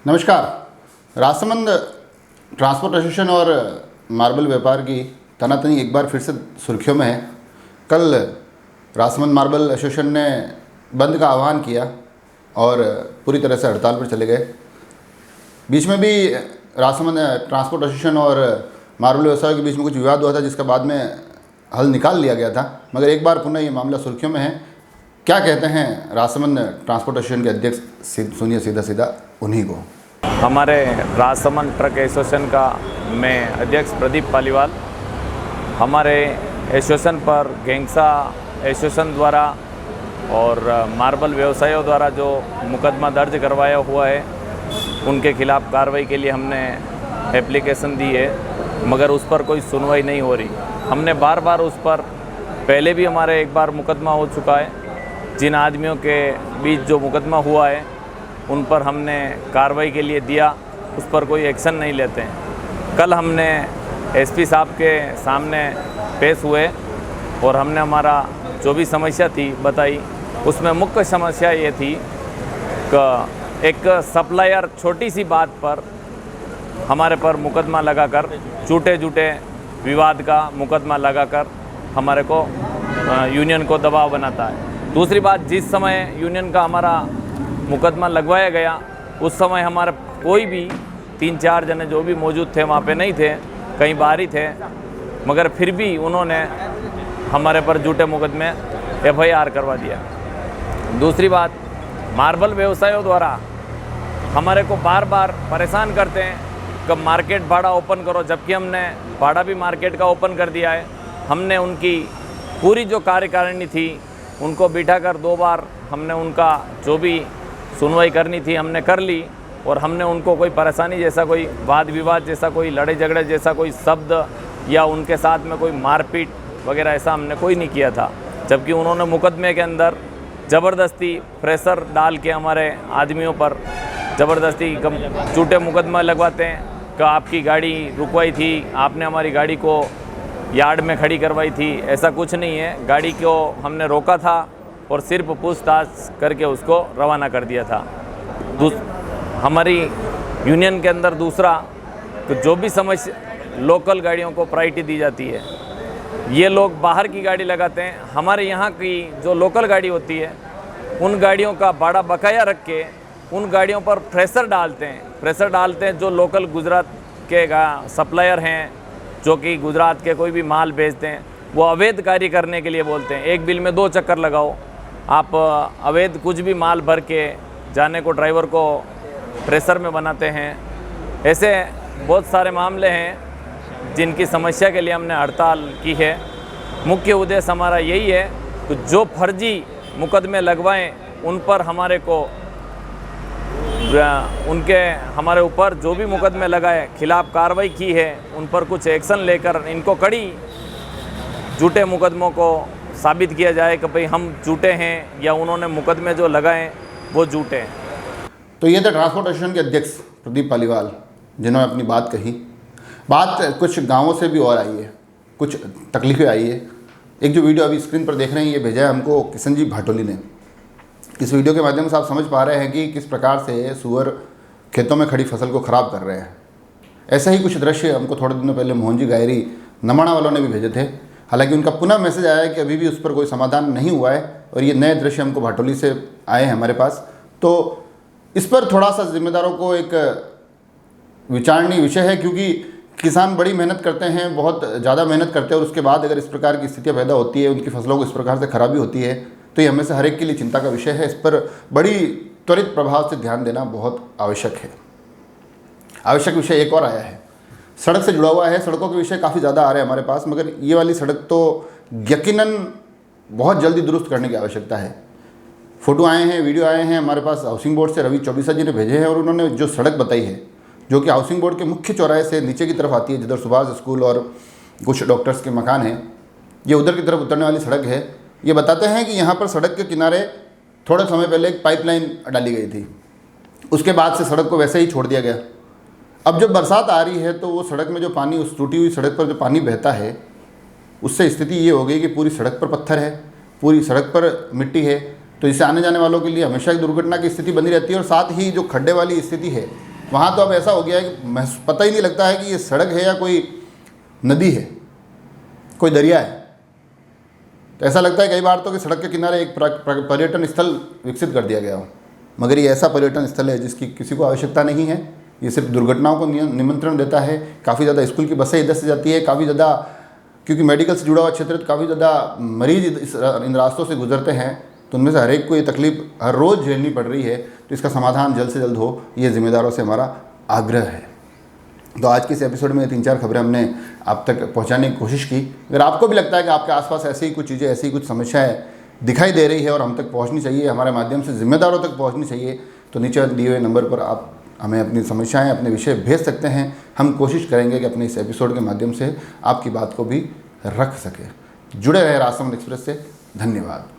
नमस्कार। Rajsamand transport association और marble व्यापार की तनातनी एक बार फिर से सुर्खियों में है। कल राजसमंद मार्बल एसोसिएशन ने बंद का आह्वान किया और पूरी तरह से हड़ताल पर चले गए। बीच में भी राजसमंद ट्रांसपोर्ट एसोसिएशन और मार्बल व्यवसाय के बीच में कुछ विवाद हुआ था, जिसका बाद में हल निकाल लिया गया था, मगर एक बार पुनः ये मामला सुर्खियों में है। क्या कहते हैं राजसमंद ट्रांसपोर्ट एसोसिएशन के अध्यक्ष, सुनिए सीधा सीधा उन्हीं को। हमारे राजसमंद ट्रक एसोसिएशन का मैं अध्यक्ष प्रदीप पालीवाल। हमारे एसोसिएशन पर गेंगसा एसोसिएशन द्वारा और मार्बल व्यवसायियों द्वारा जो मुकदमा दर्ज करवाया हुआ है, उनके खिलाफ़ कार्रवाई के लिए हमने एप्लीकेशन दी है, मगर उस पर कोई सुनवाई नहीं हो रही। हमने बार बार उस पर पहले भी हमारे एक बार मुकदमा हो चुका है। जिन आदमियों के बीच जो मुकदमा हुआ है उन पर हमने कार्रवाई के लिए दिया, उस पर कोई एक्शन नहीं लेते हैं। कल हमने एसपी साहब के सामने पेश हुए और हमने हमारा जो भी समस्या थी बताई। उसमें मुख्य समस्या ये थी कि एक सप्लायर छोटी सी बात पर हमारे पर मुकदमा लगाकर, झूठे विवाद का मुकदमा लगाकर हमारे को यूनियन को दबाव बनाता है। दूसरी बात, जिस समय यूनियन का हमारा मुकदमा लगवाया गया उस समय हमारे कोई भी 3-4 जने जो भी मौजूद थे वहाँ पे नहीं थे, कहीं बाहर ही थे, मगर फिर भी उन्होंने हमारे पर झूठे मुकदमे FIR करवा दिया। दूसरी बात, मार्बल व्यवसायों द्वारा हमारे को बार बार परेशान करते हैं कि मार्केट भाड़ा ओपन करो, जबकि हमने भाड़ा भी मार्केट का ओपन कर दिया है। हमने उनकी पूरी जो कार्यकारिणी थी उनको बिठाकर 2 बार हमने उनका जो भी सुनवाई करनी थी हमने कर ली, और हमने उनको कोई परेशानी जैसा, कोई वाद विवाद जैसा, कोई लड़ाई झगड़े जैसा कोई शब्द या उनके साथ में कोई मारपीट वगैरह ऐसा हमने कोई नहीं किया था। जबकि उन्होंने मुकदमे के अंदर ज़बरदस्ती प्रेशर डाल के हमारे आदमियों पर ज़बरदस्ती झूठे मुकदमा लगवाते हैं कि आपकी गाड़ी रुकवाई थी, आपने हमारी गाड़ी को यार्ड में खड़ी करवाई थी। ऐसा कुछ नहीं है। गाड़ी को हमने रोका था और सिर्फ पूछताछ करके उसको रवाना कर दिया था। हमारी यूनियन के अंदर दूसरा, तो जो भी समस्या लोकल गाड़ियों को प्रायोरिटी दी जाती है। ये लोग बाहर की गाड़ी लगाते हैं, हमारे यहाँ की जो लोकल गाड़ी होती है उन गाड़ियों का भाड़ा बकाया रख के उन गाड़ियों पर प्रेशर डालते हैं। जो लोकल गुजरात के सप्लायर हैं, जो कि गुजरात के कोई भी माल बेचते हैं, वो अवैध कार्य करने के लिए बोलते हैं। एक बिल में 2 चक्कर लगाओ, आप अवैध कुछ भी माल भर के जाने को ड्राइवर को प्रेशर में बनाते हैं। ऐसे बहुत सारे मामले हैं जिनकी समस्या के लिए हमने हड़ताल की है। मुख्य उद्देश्य हमारा यही है कि जो फर्जी मुकदमे लगवाएं उन पर हमारे ऊपर जो भी मुकदमे लगाए खिलाफ कार्रवाई की है, उन पर कुछ एक्शन लेकर इनको कड़ी झूठे मुकदमों को साबित किया जाए कि भाई हम झूठे हैं या उन्होंने मुकदमे जो लगाए वो झूठे हैं। तो ये थे ट्रांसपोर्ट एसोसिएशन के अध्यक्ष प्रदीप पालीवाल, जिन्होंने अपनी बात कही। बात कुछ गांवों से भी और आई है, कुछ तकलीफें आई है। एक जो वीडियो अभी स्क्रीन पर देख रहे हैं, ये भेजा है हमको किशन जी भाटोली ने। इस वीडियो के माध्यम से आप समझ पा रहे हैं कि किस प्रकार से सुअर खेतों में खड़ी फसल को ख़राब कर रहे हैं। ऐसा ही कुछ दृश्य हमको थोड़े दिनों पहले मोहन जी गायरी नमाणा वालों ने भी भेजे थे। हालांकि उनका पुनः मैसेज आया है कि अभी भी उस पर कोई समाधान नहीं हुआ है, और ये नए दृश्य हमको भाटोली से आए हैं हमारे पास। तो इस पर थोड़ा सा जिम्मेदारों को एक विचारणीय विषय है, क्योंकि किसान बड़ी मेहनत करते हैं, बहुत ज़्यादा मेहनत करते हैं, और उसके बाद अगर इस प्रकार की स्थितियाँ पैदा होती है, उनकी फसलों को इस प्रकार से खराबी होती है, तो ये हमें से हर एक के लिए चिंता का विषय है। इस पर बड़ी त्वरित प्रभाव से ध्यान देना बहुत आवश्यक है। आवश्यक विषय एक और आया है, सड़क से जुड़ा हुआ है। सड़कों के विषय काफ़ी ज़्यादा आ रहे हैं हमारे पास, मगर ये वाली सड़क तो यकीनन बहुत जल्दी दुरुस्त करने की आवश्यकता है। फ़ोटो आए हैं, वीडियो आए हैं हमारे पास हाउसिंग बोर्ड से, रवि चौबीसा जी ने भेजे हैं, और उन्होंने जो सड़क बताई है, जो कि हाउसिंग बोर्ड के मुख्य चौराहे से नीचे की तरफ आती है, जिधर सुभाष स्कूल और कुछ डॉक्टर्स के मकान हैं, ये उधर की तरफ उतरने वाली सड़क है। ये बताते हैं कि यहाँ पर सड़क के किनारे थोड़े समय पहले एक पाइपलाइन डाली गई थी, उसके बाद से सड़क को वैसे ही छोड़ दिया गया। अब जब बरसात आ रही है तो वो सड़क में जो पानी, उस टूटी हुई सड़क पर जो पानी बहता है, उससे स्थिति ये हो गई कि पूरी सड़क पर पत्थर है, पूरी सड़क पर मिट्टी है। तो इससे आने जाने वालों के लिए हमेशा एक दुर्घटना की स्थिति बनी रहती है। और साथ ही जो खड्डे वाली स्थिति है वहाँ तो अब ऐसा हो गया है कि पता ही नहीं लगता है कि ये सड़क है या कोई नदी है, कोई दरिया है। तो ऐसा लगता है कई बार तो कि सड़क के किनारे एक पर्यटन स्थल विकसित कर दिया गया हो, मगर ये ऐसा पर्यटन स्थल है जिसकी किसी को आवश्यकता नहीं है। ये सिर्फ दुर्घटनाओं को निमंत्रण देता है। काफ़ी ज़्यादा स्कूल की बसें इधर से जाती है, काफ़ी ज़्यादा, क्योंकि मेडिकल से जुड़ा हुआ क्षेत्र है तो काफ़ी ज़्यादा मरीज इन रास्तों से गुजरते हैं, तो उनमें से हर एक को ये तकलीफ़ हर रोज़ झेलनी पड़ रही है। तो इसका समाधान जल्द से जल्द हो, ये ज़िम्मेदारों से हमारा आग्रह है। तो आज के इस एपिसोड में 3-4 खबरें हमने आप तक पहुंचाने की कोशिश की। अगर आपको भी लगता है कि आपके आसपास ऐसी ही कुछ चीज़ें, ऐसी कुछ समस्याएं दिखाई दे रही है और हम तक पहुंचनी चाहिए, हमारे माध्यम से ज़िम्मेदारों तक पहुंचनी चाहिए, तो नीचे दिए हुए नंबर पर आप हमें अपनी समस्याएं, अपने विषय भेज सकते हैं। हम कोशिश करेंगे कि अपने इस एपिसोड के माध्यम से आपकी बात को भी रख सकें। जुड़े रहे राजसमंद एक्सप्रेस से। धन्यवाद।